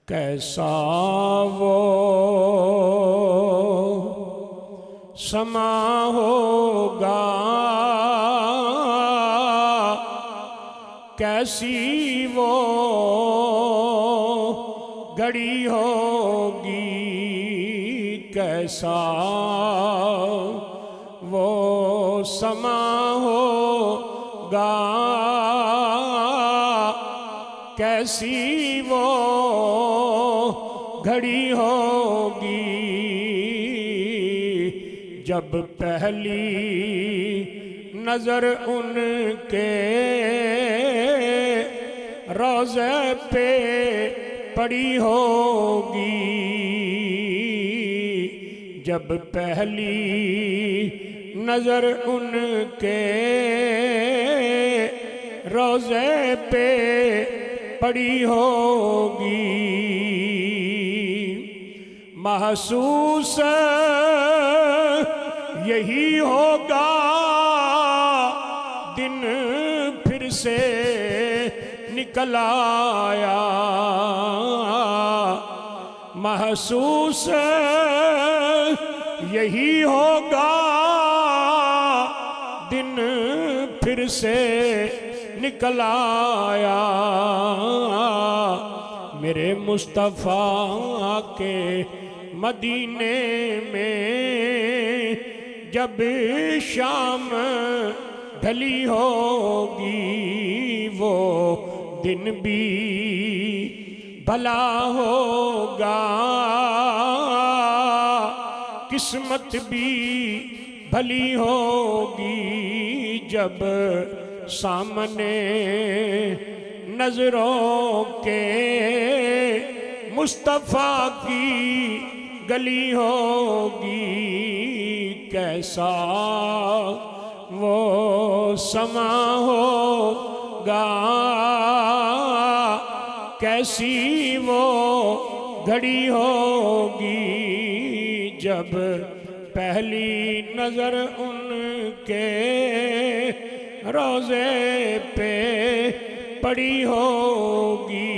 कैसा वो समा होगा, कैसी वो घड़ी होगी, कैसा वो समा होगा, कैसी वो घड़ी होगी, जब पहली नजर उनके रोज़े पे पड़ी होगी, जब पहली नजर उनके रोज़े पे पड़ी होगी। महसूस यही होगा, दिन फिर से निकल आया, महसूस यही होगा, दिन फिर से निकल आया। मेरे मुस्तफ़ा के मदीने में जब शाम ढली होगी, वो दिन भी भला होगा, किस्मत भी भली होगी, जब सामने नजरों के मुस्तफ़ा की गली होगी। कैसा वो समा होगा, कैसी वो घड़ी होगी, जब पहली नजर उनके रोज़े पे पड़ी होगी।